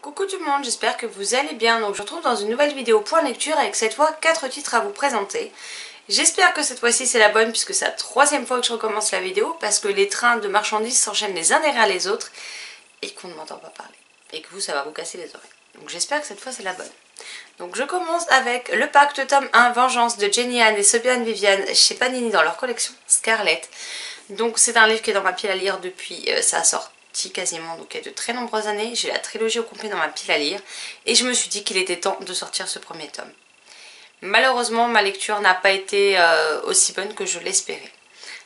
Coucou tout le monde, j'espère que vous allez bien. Donc je vous retrouve dans une nouvelle vidéo point lecture avec cette fois 4 titres à vous présenter. J'espère que cette fois-ci c'est la bonne puisque c'est la troisième fois que je recommence la vidéo parce que les trains de marchandises s'enchaînent les uns derrière les autres et qu'on ne m'entend pas parler. Et que vous, ça va vous casser les oreilles. Donc j'espère que cette fois c'est la bonne. Donc je commence avec Le Pacte tome 1 Vengeance de Jenny Han et Sobiane Viviane chez Panini dans leur collection Scarlet. Donc c'est un livre qui est dans ma pile à lire depuis sa sortie quasiment, donc il y a de très nombreuses années. J'ai la trilogie au complet dans ma pile à lire et je me suis dit qu'il était temps de sortir ce premier tome. Malheureusement ma lecture n'a pas été aussi bonne que je l'espérais.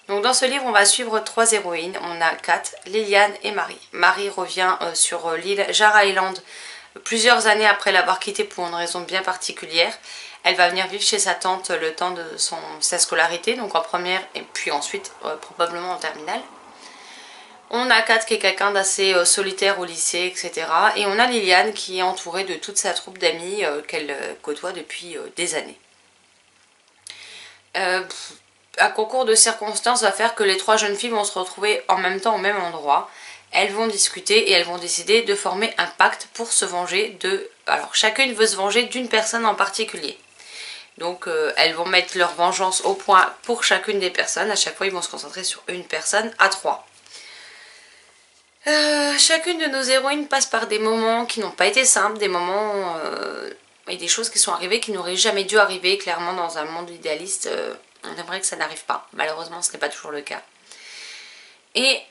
Donc dans ce livre on va suivre 3 héroïnes. On a Kat, Liliane et Marie. Marie revient sur l'île Jar Island plusieurs années après l'avoir quittée pour une raison bien particulière. Elle va venir vivre chez sa tante le temps de sa scolarité, donc en première et puis ensuite probablement en terminale. On a Kat qui est quelqu'un d'assez solitaire au lycée, etc. Et on a Liliane qui est entourée de toute sa troupe d'amis qu'elle côtoie depuis des années. Un concours de circonstances va faire que les 3 jeunes filles vont se retrouver en même temps au même endroit. Elles vont discuter et elles vont décider de former un pacte pour se venger de... Alors chacune veut se venger d'une personne en particulier. Donc elles vont mettre leur vengeance au point pour chacune des personnes. À chaque fois ils vont se concentrer sur une personne à 3. Chacune de nos héroïnes passe par des moments qui n'ont pas été simples, des moments et des choses qui sont arrivées qui n'auraient jamais dû arriver. Clairement dans un monde idéaliste, on aimerait que ça n'arrive pas. Malheureusement ce n'est pas toujours le cas. Et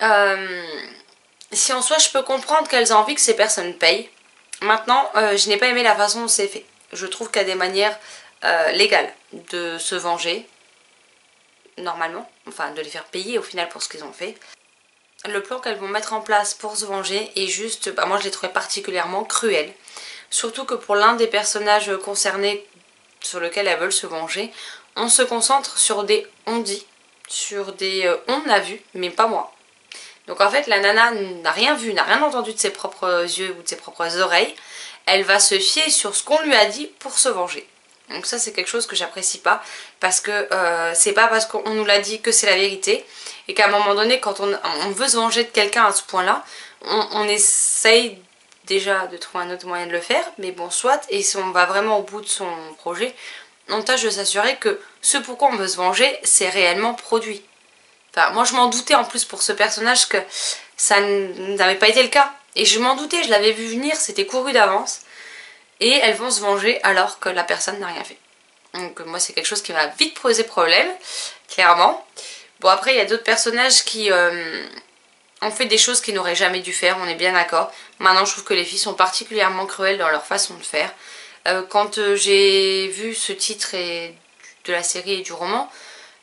si en soi je peux comprendre qu'elles ont envie que ces personnes payent, maintenant je n'ai pas aimé la façon dont c'est fait. Je trouve qu'il y a des manières légales de se venger, normalement, enfin de les faire payer au final pour ce qu'ils ont fait. Le plan qu'elles vont mettre en place pour se venger est juste, moi je l'ai trouvé particulièrement cruel. Surtout que pour l'un des personnages concernés sur lequel elles veulent se venger, on se concentre sur des on dit, sur des on a vu, mais pas moi. Donc en fait la nana n'a rien vu, n'a rien entendu de ses propres yeux ou de ses propres oreilles. Elle va se fier sur ce qu'on lui a dit pour se venger. Donc ça c'est quelque chose que j'apprécie pas parce que c'est pas parce qu'on nous l'a dit que c'est la vérité et qu'à un moment donné quand on veut se venger de quelqu'un à ce point là on essaye déjà de trouver un autre moyen de le faire, mais bon soit, et si on va vraiment au bout de son projet on tâche de s'assurer que ce pourquoi on veut se venger c'est réellement produit. Enfin moi je m'en doutais en plus pour ce personnage que ça n'avait pas été le cas et je m'en doutais, je l'avais vu venir, c'était couru d'avance. Et elles vont se venger alors que la personne n'a rien fait. Donc moi c'est quelque chose qui va vite poser problème, clairement. Bon après il y a d'autres personnages qui ont fait des choses qu'ils n'auraient jamais dû faire, on est bien d'accord. Maintenant je trouve que les filles sont particulièrement cruelles dans leur façon de faire. Quand j'ai vu ce titre de la série et du roman,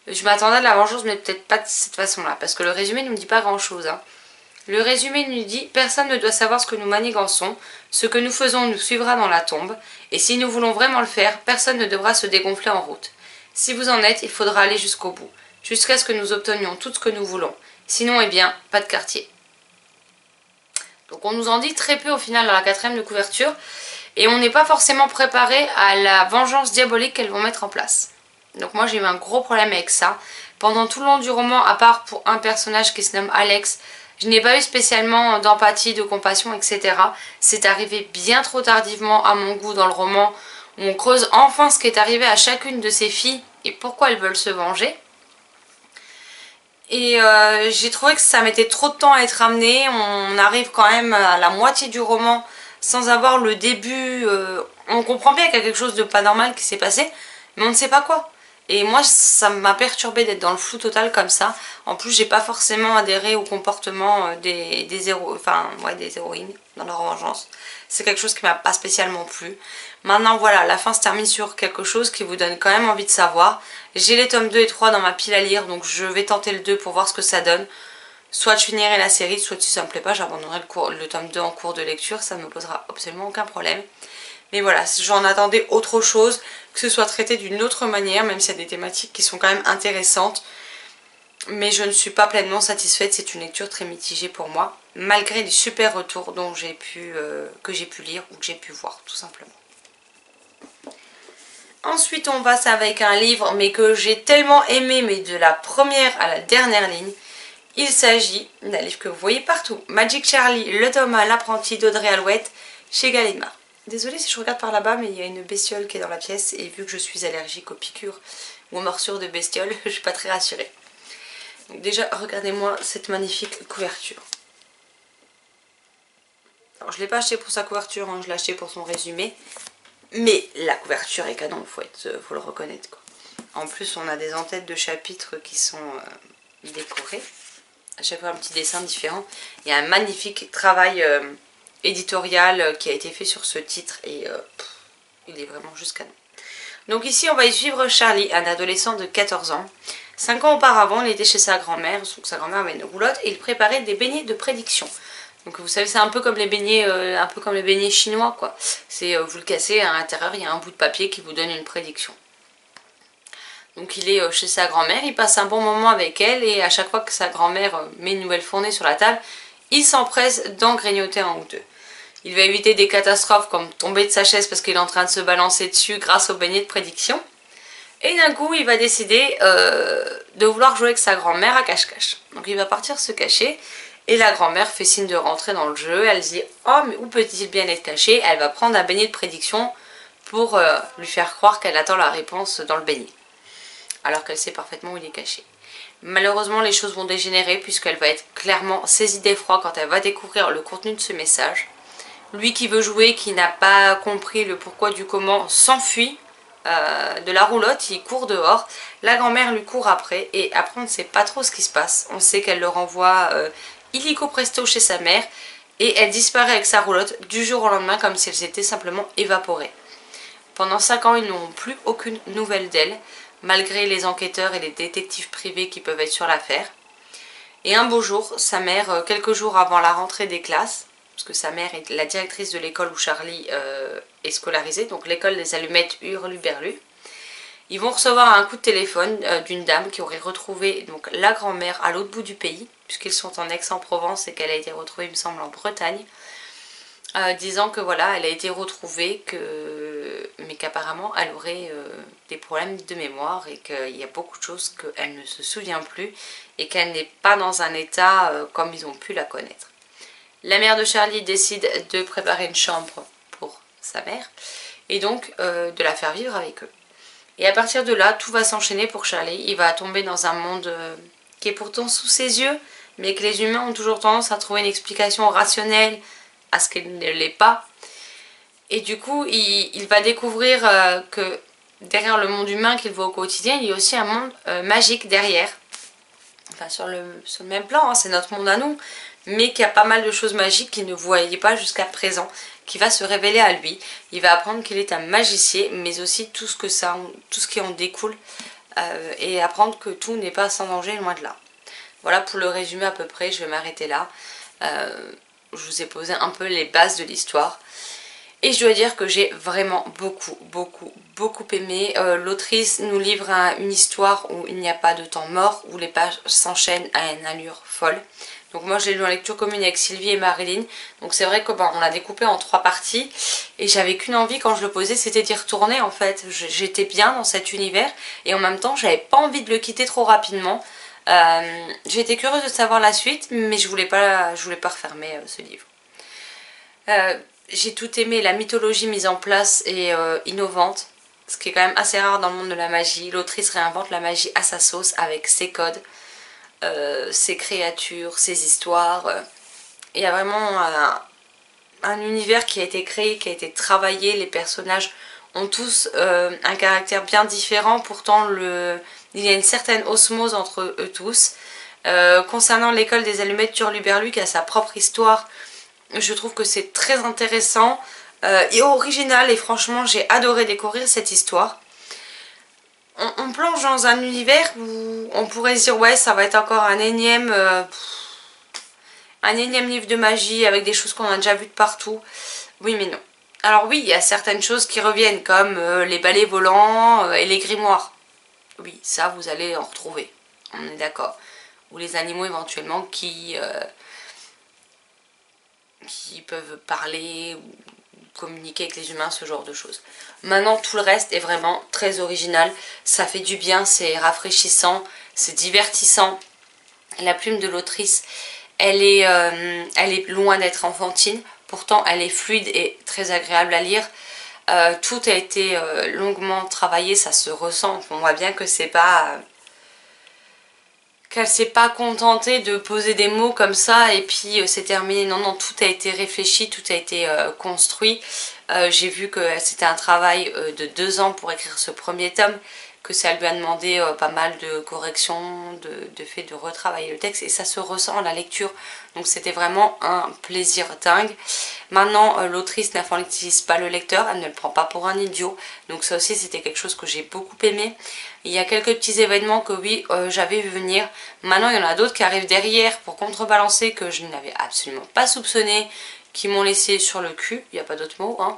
je m'attendais à de la vengeance mais peut-être pas de cette façon là. Parce que le résumé ne nous dit pas grand chose. Hein. Le résumé nous dit « Personne ne doit savoir ce que nous manigançons, ce que nous faisons nous suivra dans la tombe, et si nous voulons vraiment le faire, personne ne devra se dégonfler en route. Si vous en êtes, il faudra aller jusqu'au bout, jusqu'à ce que nous obtenions tout ce que nous voulons. Sinon, eh bien, pas de quartier. » Donc on nous en dit très peu au final dans la 4e de couverture, et on n'est pas forcément préparé à la vengeance diabolique qu'elles vont mettre en place. Donc moi j'ai eu un gros problème avec ça. Pendant tout le long du roman, à part pour un personnage qui se nomme Alex, je n'ai pas eu spécialement d'empathie, de compassion, etc. C'est arrivé bien trop tardivement à mon goût dans le roman, où on creuse enfin ce qui est arrivé à chacune de ces filles et pourquoi elles veulent se venger. Et j'ai trouvé que ça mettait trop de temps à être amené. On arrive quand même à la moitié du roman sans avoir le début. On comprend bien qu'il y a quelque chose de pas normal qui s'est passé, mais on ne sait pas quoi. Et moi ça m'a perturbé d'être dans le flou total comme ça. En plus j'ai pas forcément adhéré au comportement des héroïnes dans leur vengeance. C'est quelque chose qui m'a pas spécialement plu. Maintenant voilà, la fin se termine sur quelque chose qui vous donne quand même envie de savoir. J'ai les tomes 2 et 3 dans ma pile à lire, donc je vais tenter le 2 pour voir ce que ça donne. Soit je finirai la série, soit si ça me plaît pas j'abandonnerai le tome 2 en cours de lecture, ça ne me posera absolument aucun problème. Mais voilà, j'en attendais autre chose, que ce soit traité d'une autre manière, même s'il y a des thématiques qui sont quand même intéressantes. Mais je ne suis pas pleinement satisfaite, c'est une lecture très mitigée pour moi, malgré les super retours que j'ai pu lire ou que j'ai pu voir, tout simplement. Ensuite on passe avec un livre, mais que j'ai tellement aimé, mais de la première à la dernière ligne. Il s'agit d'un livre que vous voyez partout, Magic Charlie, le tome 1, l'apprenti d'Audrey Alouette, chez Gallimard. Désolée si je regarde par là-bas, mais il y a une bestiole qui est dans la pièce et vu que je suis allergique aux piqûres ou aux morsures de bestioles, je suis pas très rassurée. Donc déjà, regardez-moi cette magnifique couverture. Alors je ne l'ai pas acheté pour sa couverture, hein, je l'ai acheté pour son résumé. Mais la couverture est canon, faut le reconnaître, quoi. En plus, on a des en-têtes de chapitres qui sont décorés. À chaque fois un petit dessin différent. Il y a un magnifique travail éditorial qui a été fait sur ce titre et il est vraiment juste canon. Donc ici on va y suivre Charlie, un adolescent de 14 ans. 5 ans auparavant, il était chez sa grand-mère, sa grand-mère avait une roulotte et il préparait des beignets de prédiction. Donc vous savez, c'est un peu comme les beignets, chinois, quoi. C'est vous le cassez, à l'intérieur il y a un bout de papier qui vous donne une prédiction. Donc il est chez sa grand-mère, il passe un bon moment avec elle et à chaque fois que sa grand-mère met une nouvelle fournée sur la table, il s'empresse d'en grignoter un ou deux. Il va éviter des catastrophes comme tomber de sa chaise parce qu'il est en train de se balancer dessus grâce au beignet de prédiction. Et d'un coup, il va décider de vouloir jouer avec sa grand-mère à cache-cache. Donc il va partir se cacher et la grand-mère fait signe de rentrer dans le jeu. Elle dit « Oh, mais où peut-il bien être caché ?» Elle va prendre un beignet de prédiction pour lui faire croire qu'elle attend la réponse dans le beignet. Alors qu'elle sait parfaitement où il est caché. Malheureusement, les choses vont dégénérer puisqu'elle va être clairement saisie d'effroi quand elle va découvrir le contenu de ce message. Lui qui veut jouer, qui n'a pas compris le pourquoi du comment, s'enfuit de la roulotte, il court dehors. La grand-mère lui court après et après on ne sait pas trop ce qui se passe. On sait qu'elle le renvoie illico presto chez sa mère et elle disparaît avec sa roulotte du jour au lendemain comme si elle s'était simplement évaporée. Pendant 5 ans, ils n'ont plus aucune nouvelle d'elle, malgré les enquêteurs et les détectives privés qui peuvent être sur l'affaire. Et un beau jour, sa mère, quelques jours avant la rentrée des classes, parce que sa mère est la directrice de l'école où Charlie est scolarisé, donc l'école des allumettes Hurluberlu. Ils vont recevoir un coup de téléphone d'une dame qui aurait retrouvé donc, la grand-mère à l'autre bout du pays, puisqu'ils sont en Aix-en-Provence et qu'elle a été retrouvée, il me semble, en Bretagne, disant que voilà, elle a été retrouvée, mais qu'apparemment elle aurait des problèmes de mémoire et qu'il y a beaucoup de choses qu'elle ne se souvient plus et qu'elle n'est pas dans un état comme ils ont pu la connaître. La mère de Charlie décide de préparer une chambre pour sa mère et donc de la faire vivre avec eux. Et à partir de là, tout va s'enchaîner pour Charlie. Il va tomber dans un monde qui est pourtant sous ses yeux, mais que les humains ont toujours tendance à trouver une explication rationnelle à ce qu'elle ne l'est pas. Et du coup, il va découvrir que derrière le monde humain qu'il voit au quotidien, il y a aussi un monde magique derrière. Enfin, sur le même plan, hein, c'est notre monde à nous, mais qu'il y a pas mal de choses magiques qu'il ne voyait pas jusqu'à présent, qui va se révéler à lui. Il va apprendre qu'il est un magicien, mais aussi tout ce qui en découle, et apprendre que tout n'est pas sans danger, loin de là. Voilà pour le résumé à peu près, je vais m'arrêter là. Je vous ai posé un peu les bases de l'histoire. Et je dois dire que j'ai vraiment beaucoup aimé. L'autrice nous livre une histoire où il n'y a pas de temps mort, où les pages s'enchaînent à une allure folle. Donc moi je l'ai lu en lecture commune avec Sylvie et Marilyn. Donc c'est vrai qu'on l'a découpé en 3 parties. Et j'avais qu'une envie quand je le posais, c'était d'y retourner en fait. J'étais bien dans cet univers et en même temps j'avais pas envie de le quitter trop rapidement. J'étais curieuse de savoir la suite, mais je voulais pas refermer ce livre. J'ai tout aimé, la mythologie mise en place est innovante, ce qui est quand même assez rare dans le monde de la magie. L'autrice réinvente la magie à sa sauce avec ses codes, ses créatures, ses histoires. Il y a vraiment un univers qui a été créé, qui a été travaillé. Les personnages ont tous un caractère bien différent, pourtant il y a une certaine osmose entre eux tous. Concernant l'école des allumettes Hurluberlu qui a sa propre histoire, je trouve que c'est très intéressant et original et franchement j'ai adoré découvrir cette histoire. On plonge dans un univers où on pourrait se dire ouais ça va être encore un énième livre de magie avec des choses qu'on a déjà vues de partout. Oui mais non. Alors oui il y a certaines choses qui reviennent comme les balais volants et les grimoires. Oui ça vous allez en retrouver, on est d'accord. Ou les animaux éventuellement qui peuvent parler ou communiquer avec les humains, ce genre de choses. Maintenant tout le reste est vraiment très original, ça fait du bien, c'est rafraîchissant, c'est divertissant. La plume de l'autrice, elle est loin d'être enfantine. Pourtant elle est fluide et très agréable à lire. Tout a été longuement travaillé, ça se ressent. On voit bien que c'est pas... qu'elle s'est pas contentée de poser des mots comme ça et puis c'est terminé. Non, non, tout a été réfléchi, tout a été construit. J'ai vu que c'était un travail de 2 ans pour écrire ce premier tome, que ça lui a demandé pas mal de corrections, de fait de retravailler le texte et ça se ressent à la lecture. Donc c'était vraiment un plaisir dingue. Maintenant l'autrice n'infantilise pas le lecteur, elle ne le prend pas pour un idiot. Donc ça aussi c'était quelque chose que j'ai beaucoup aimé. Il y a quelques petits événements que oui j'avais vu venir. Maintenant il y en a d'autres qui arrivent derrière pour contrebalancer que je n'avais absolument pas soupçonné, qui m'ont laissé sur le cul, il n'y a pas d'autre mot. Hein.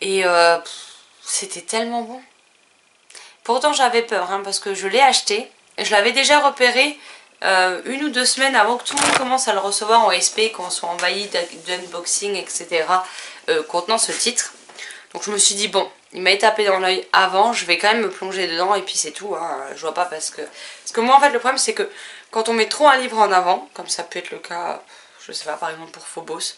Et c'était tellement bon. Pourtant j'avais peur hein, parce que je l'ai acheté. Je l'avais déjà repéré 1 ou 2 semaines avant que tout le monde commence à le recevoir en SP, qu'on soit envahi d'unboxing, etc. Contenant ce titre. Donc je me suis dit bon, il m'a tapé dans l'œil avant, je vais quand même me plonger dedans et puis c'est tout. Hein. Je vois pas parce que moi en fait le problème c'est que quand on met trop un livre en avant, comme ça peut être le cas, je sais pas par exemple pour Phobos,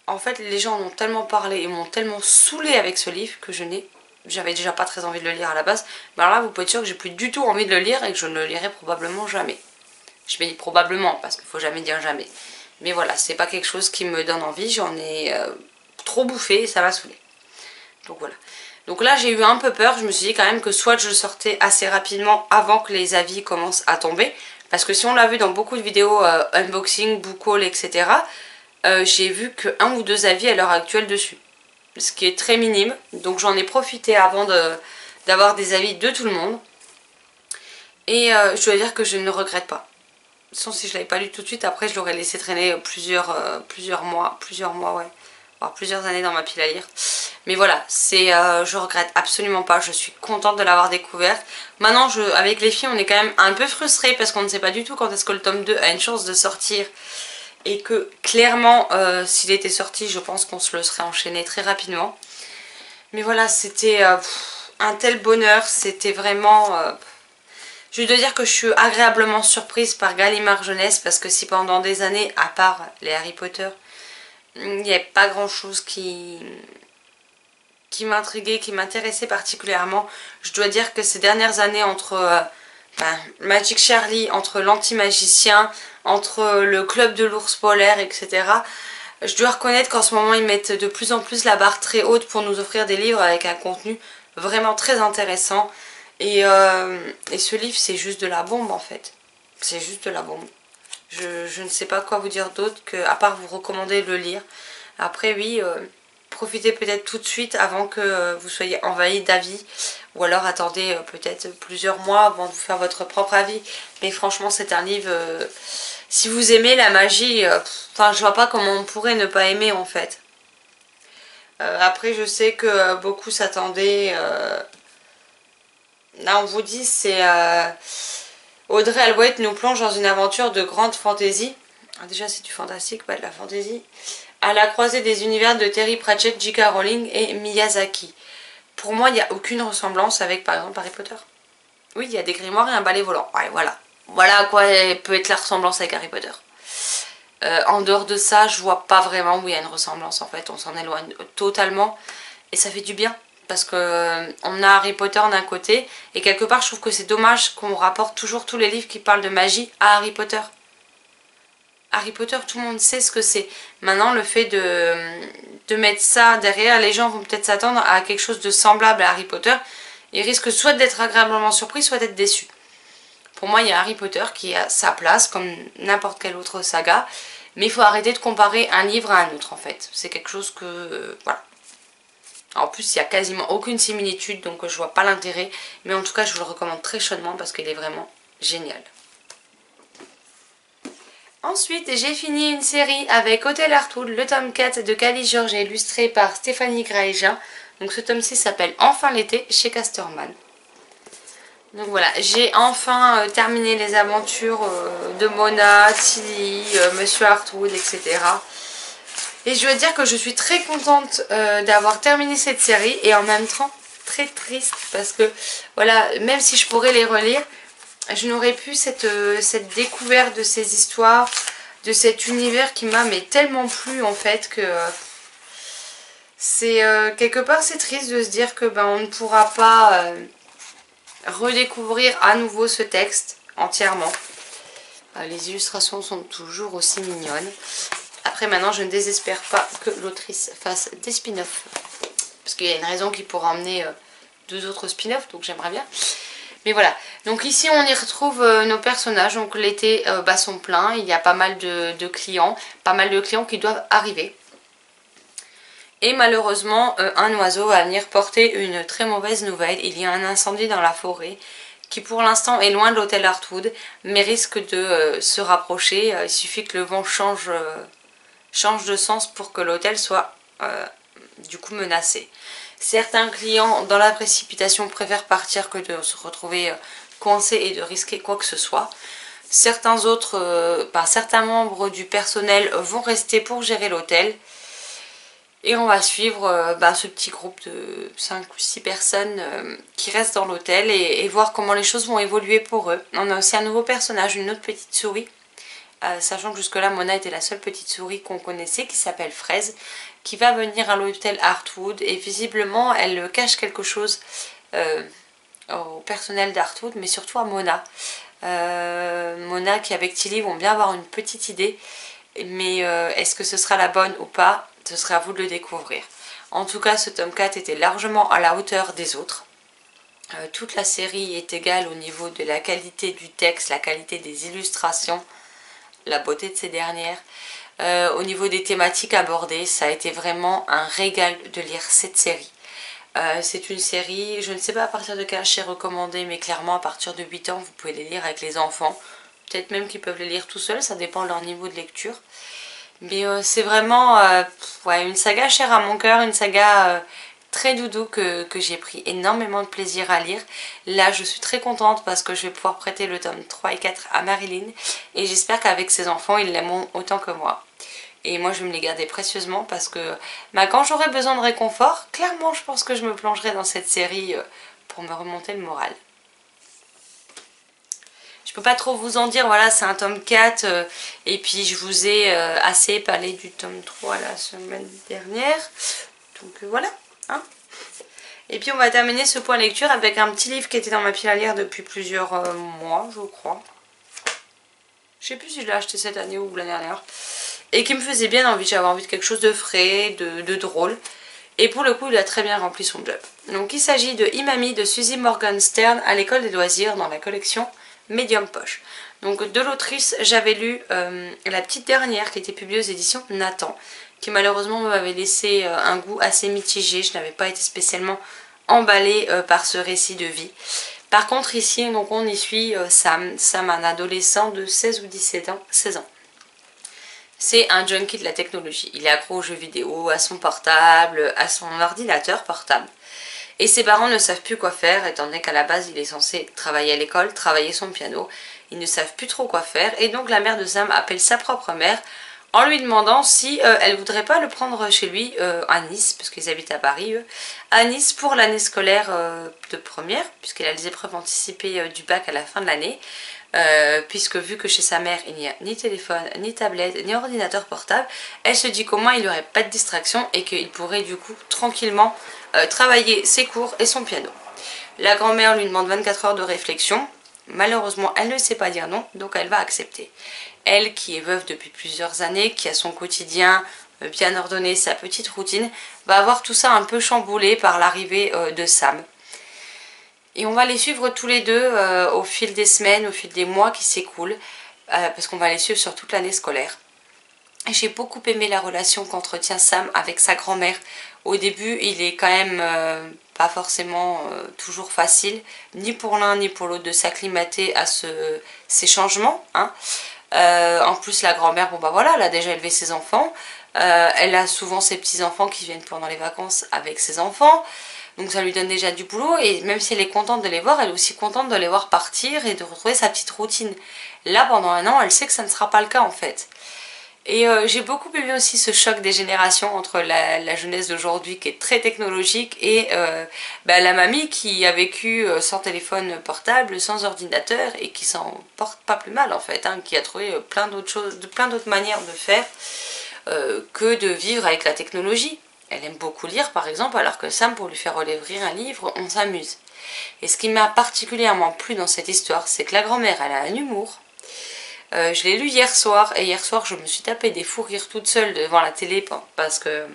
en fait les gens en ont tellement parlé et m'ont tellement saoulé avec ce livre que j'avais déjà pas très envie de le lire à la base. Mais alors là vous pouvez être sûr que j'ai plus du tout envie de le lire et que je ne le lirai probablement jamais. Je me dis probablement parce qu'il faut jamais dire jamais. Mais voilà, c'est pas quelque chose qui me donne envie, j'en ai trop bouffé et ça m'a saoulé. Donc voilà. Donc là j'ai eu un peu peur, je me suis dit quand même que soit je sortais assez rapidement avant que les avis commencent à tomber. Parce que si on l'a vu dans beaucoup de vidéos unboxing, book haul, etc. J'ai vu que 1 ou 2 avis à l'heure actuelle dessus. Ce qui est très minime. Donc j'en ai profité avant d'avoir des avis de tout le monde. Et je dois dire que je ne regrette pas. Sans si je l'avais pas lu tout de suite, après je l'aurais laissé traîner plusieurs mois, ouais. Voire plusieurs années dans ma pile à lire. Mais voilà, je regrette absolument pas, je suis contente de l'avoir découverte. Maintenant, avec les filles, on est quand même un peu frustrés parce qu'on ne sait pas du tout quand est-ce que le tome 2 a une chance de sortir. Et que clairement, s'il était sorti, je pense qu'on se le serait enchaîné très rapidement. Mais voilà, c'était un tel bonheur, c'était vraiment... Je dois dire que je suis agréablement surprise par Gallimard Jeunesse parce que si pendant des années, à part les Harry Potter, il n'y avait pas grand chose qui m'intriguait, qui m'intéressait particulièrement. Je dois dire que ces dernières années entre Magic Charlie, entre l'anti-magicien, entre le club de l'ours polaire, etc. Je dois reconnaître qu'en ce moment ils mettent de plus en plus la barre très haute pour nous offrir des livres avec un contenu vraiment très intéressant. Et ce livre c'est juste de la bombe en fait. C'est juste de la bombe. Je ne sais pas quoi vous dire d'autre que à part vous recommander de le lire. Après oui, profitez peut-être tout de suite avant que vous soyez envahi d'avis. Ou alors attendez peut-être plusieurs mois avant de vous faire votre propre avis. Mais franchement c'est un livre... si vous aimez la magie, je vois pas comment on pourrait ne pas aimer en fait. Après je sais que beaucoup s'attendaient... Là on vous dit c'est... Audrey Alwett nous plonge dans une aventure de grande fantaisie. Déjà c'est du fantastique, pas de la fantaisie. À la croisée des univers de Terry Pratchett, J.K. Rowling et Miyazaki. Pour moi il n'y a aucune ressemblance avec par exemple Harry Potter. Oui il y a des grimoires et un balai volant. Ouais voilà. Voilà à quoi peut être la ressemblance avec Harry Potter. En dehors de ça je vois pas vraiment où il y a une ressemblance en fait. On s'en éloigne totalement et ça fait du bien. Parce que on a Harry Potter d'un côté et quelque part je trouve que c'est dommage qu'on rapporte toujours tous les livres qui parlent de magie à Harry Potter. Harry Potter tout le monde sait ce que c'est. Maintenant le fait de mettre ça derrière, les gens vont peut-être s'attendre à quelque chose de semblable à Harry Potter. Ils risquent soit d'être agréablement surpris soit d'être déçus. Pour moi il y a Harry Potter qui a sa place comme n'importe quelle autre saga. Mais il faut arrêter de comparer un livre à un autre en fait. C'est quelque chose que... voilà. En plus il n'y a quasiment aucune similitude donc je vois pas l'intérêt. Mais en tout cas je vous le recommande très chaudement parce qu'il est vraiment génial. Ensuite j'ai fini une série avec Hôtel Artwood, le tome 4 de Kali George illustré par Stéphanie Graégin. Donc ce tome-ci s'appelle Enfin l'été chez Casterman. Donc voilà, j'ai enfin terminé les aventures de Mona, Tilly, Monsieur Artwood, etc. Et je veux dire que je suis très contente d'avoir terminé cette série et en même temps très triste parce que voilà, même si je pourrais les relire, je n'aurais plus cette découverte de ces histoires, de cet univers qui m'a tellement plu en fait que c'est quelque part c'est triste de se dire que on ne pourra pas redécouvrir à nouveau ce texte entièrement. Les illustrations sont toujours aussi mignonnes. Après maintenant je ne désespère pas que l'autrice fasse des spin-offs. Parce qu'il y a une raison qui pourra emmener 2 autres spin-offs, donc j'aimerais bien. Mais voilà, donc ici on y retrouve nos personnages, donc l'été bat son plein, il y a pas mal de clients, qui doivent arriver. Et malheureusement, un oiseau va venir porter une très mauvaise nouvelle. Il y a un incendie dans la forêt qui pour l'instant est loin de l'hôtel Heartwood, mais risque de se rapprocher. Il suffit que le vent change de sens pour que l'hôtel soit du coup menacé. Certains clients dans la précipitation préfèrent partir que de se retrouver coincés et de risquer quoi que ce soit. Certains membres du personnel vont rester pour gérer l'hôtel. Et on va suivre ce petit groupe de 5 ou 6 personnes qui restent dans l'hôtel et voir comment les choses vont évoluer pour eux. On a aussi un nouveau personnage, une autre petite souris. Sachant que jusque là Mona était la seule petite souris qu'on connaissait qui s'appelle Fraise, qui va venir à l'hôtel Heartwood et visiblement elle cache quelque chose au personnel d'Heartwood mais surtout à Mona. Mona qui avec Tilly vont bien avoir une petite idée, mais est-ce que ce sera la bonne ou pas, ce sera à vous de le découvrir. En tout cas ce tome 4 était largement à la hauteur des autres. Toute la série est égale au niveau de la qualité du texte, la qualité des illustrations, la beauté de ces dernières. Au niveau des thématiques abordées, ça a été vraiment un régal de lire cette série. C'est une série, je ne sais pas à partir de quel âge c'est recommandé, mais clairement à partir de 8 ans vous pouvez les lire avec les enfants. Peut-être même qu'ils peuvent les lire tout seuls, ça dépend de leur niveau de lecture. Mais c'est vraiment une saga chère à mon cœur, une saga très doudou que j'ai pris énormément de plaisir à lire. Là je suis très contente parce que je vais pouvoir prêter le tome 3 et 4 à Marilyn et j'espère qu'avec ses enfants ils l'aimeront autant que moi. Et moi je vais me les garder précieusement parce que quand j'aurai besoin de réconfort, clairement je pense que je me plongerai dans cette série pour me remonter le moral. Je peux pas trop vous en dire, voilà c'est un tome 4 et puis je vous ai assez parlé du tome 3 la semaine dernière. Donc voilà. Hein. Et puis on va terminer ce point lecture avec un petit livre qui était dans ma pile à lire depuis plusieurs mois je crois. Je sais plus si je l'ai acheté cette année ou l'année dernière. Et qui me faisait bien envie, j'avais envie de quelque chose de frais, de drôle. Et pour le coup il a très bien rempli son job. Donc il s'agit de Imami de Suzy Morgenstern à l'école des loisirs dans la collection Medium Poche. Donc de l'autrice j'avais lu la petite dernière qui était publiée aux éditions Nathan, qui malheureusement m'avait laissé un goût assez mitigé. Je n'avais pas été spécialement emballée par ce récit de vie. Par contre ici donc on y suit Sam, un adolescent de 16 ou 17 ans, 16 ans. C'est un junkie de la technologie, il est accro aux jeux vidéo, à son portable, à son ordinateur portable. Et ses parents ne savent plus quoi faire, étant donné qu'à la base il est censé travailler à l'école, travailler son piano. Ils ne savent plus trop quoi faire et donc la mère de Sam appelle sa propre mère en lui demandant si elle voudrait pas le prendre chez lui à Nice, parce qu'ils habitent à Paris, à Nice pour l'année scolaire de première, puisqu'elle a les épreuves anticipées du bac à la fin de l'année. Puisque vu que chez sa mère il n'y a ni téléphone, ni tablette, ni ordinateur portable, elle se dit qu'au moins il n'y aurait pas de distraction et qu'il pourrait du coup tranquillement travailler ses cours et son piano. La grand-mère lui demande 24 heures de réflexion. Malheureusement elle ne sait pas dire non, donc elle va accepter. Elle qui est veuve depuis plusieurs années, qui a son quotidien bien ordonné, sa petite routine, va avoir tout ça un peu chamboulé par l'arrivée de Sam. Et on va les suivre tous les deux au fil des semaines, au fil des mois qui s'écoulent, parce qu'on va les suivre sur toute l'année scolaire. J'ai beaucoup aimé la relation qu'entretient Sam avec sa grand-mère. Au début, il est quand même pas forcément toujours facile, ni pour l'un ni pour l'autre, de s'acclimater à ces changements. Hein. En plus, la grand-mère, bon bah voilà, elle a déjà élevé ses enfants. Elle a souvent ses petits-enfants qui viennent pendant les vacances avec ses enfants. Donc ça lui donne déjà du boulot et même si elle est contente de les voir, elle est aussi contente de les voir partir et de retrouver sa petite routine. Là, pendant un an, elle sait que ça ne sera pas le cas en fait. Et j'ai beaucoup aimé aussi ce choc des générations entre la jeunesse d'aujourd'hui qui est très technologique et la mamie qui a vécu sans téléphone portable, sans ordinateur et qui s'en porte pas plus mal en fait, hein, qui a trouvé plein d'autres choses, plein d'autres manières de faire que de vivre avec la technologie. Elle aime beaucoup lire par exemple, alors que Sam, pour lui faire relire un livre, on s'amuse. Et ce qui m'a particulièrement plu dans cette histoire, c'est que la grand-mère, elle a un humour. Je l'ai lu hier soir, et hier soir je me suis tapé des fous rires toute seule devant la télé parce que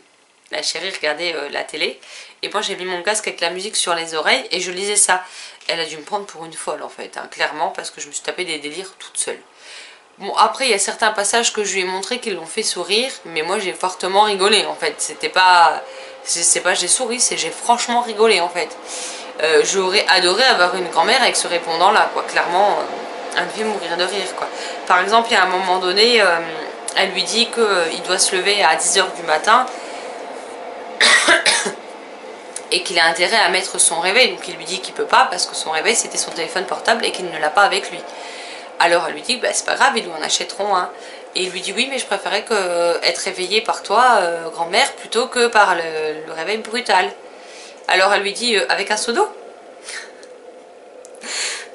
la chérie regardait la télé. Et moi j'ai mis mon casque avec la musique sur les oreilles et je lisais ça. Elle a dû me prendre pour une folle en fait, hein, clairement, parce que je me suis tapé des délires toute seule. Bon, après il y a certains passages que je lui ai montré qui l'ont fait sourire, mais moi j'ai fortement rigolé en fait. C'était pas... C'est pas j'ai souri, c'est j'ai franchement rigolé en fait. J'aurais adoré avoir une grand-mère avec ce répondant là, quoi, clairement... elle me fait mourir de rire quoi. Par exemple, il y a un moment donné, elle lui dit qu'il doit se lever à 10 h du matin et qu'il a intérêt à mettre son réveil. Donc il lui dit qu'il peut pas parce que son réveil c'était son téléphone portable et qu'il ne l'a pas avec lui. Alors elle lui dit bah, c'est pas grave, ils lui en achèteront un. Et il lui dit oui, mais je préférais être réveillée par toi, grand-mère, plutôt que par le réveil brutal. Alors elle lui dit avec un seau d'eau.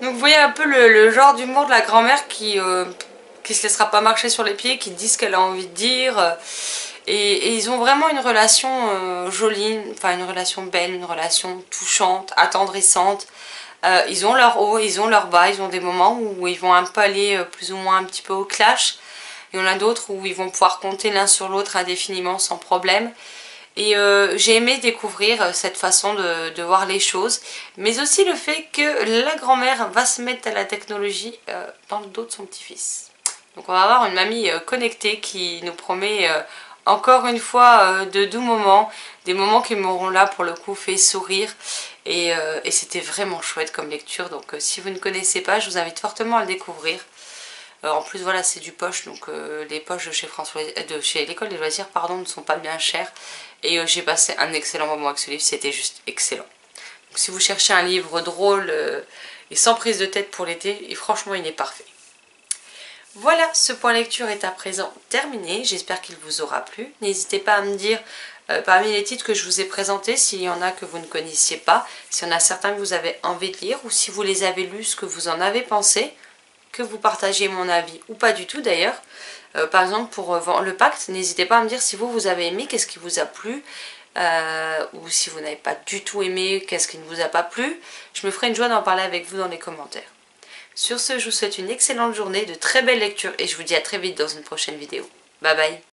Donc vous voyez un peu le genre d'humour de la grand-mère qui se laissera pas marcher sur les pieds, qui dit ce qu'elle a envie de dire. Et ils ont vraiment une relation jolie, enfin une relation belle, une relation touchante, attendrissante. Ils ont leur haut, ils ont leur bas, ils ont des moments où ils vont un peu aller plus ou moins un petit peu au clash. Il y en a d'autres où ils vont pouvoir compter l'un sur l'autre indéfiniment sans problème. Et j'ai aimé découvrir cette façon de voir les choses, mais aussi le fait que la grand-mère va se mettre à la technologie dans le dos de son petit-fils. Donc on va avoir une mamie connectée qui nous promet encore une fois de doux moments, des moments qui m'auront là pour le coup fait sourire. Et c'était vraiment chouette comme lecture, donc si vous ne connaissez pas, je vous invite fortement à le découvrir. En plus voilà, c'est du poche, donc les poches de chez l'école des loisirs pardon, ne sont pas bien chères. Et j'ai passé un excellent moment avec ce livre, c'était juste excellent. Donc si vous cherchez un livre drôle et sans prise de tête pour l'été, et franchement il est parfait. Voilà, ce point lecture est à présent terminé, j'espère qu'il vous aura plu. N'hésitez pas à me dire parmi les titres que je vous ai présentés, s'il y en a que vous ne connaissiez pas, s'il y en a certains que vous avez envie de lire, ou si vous les avez lus, ce que vous en avez pensé, que vous partagiez mon avis ou pas du tout d'ailleurs. Par exemple pour le pacte, n'hésitez pas à me dire si vous avez aimé, qu'est-ce qui vous a plu, ou si vous n'avez pas du tout aimé, qu'est-ce qui ne vous a pas plu. Je me ferai une joie d'en parler avec vous dans les commentaires. Sur ce, je vous souhaite une excellente journée, de très belles lectures et je vous dis à très vite dans une prochaine vidéo. Bye bye.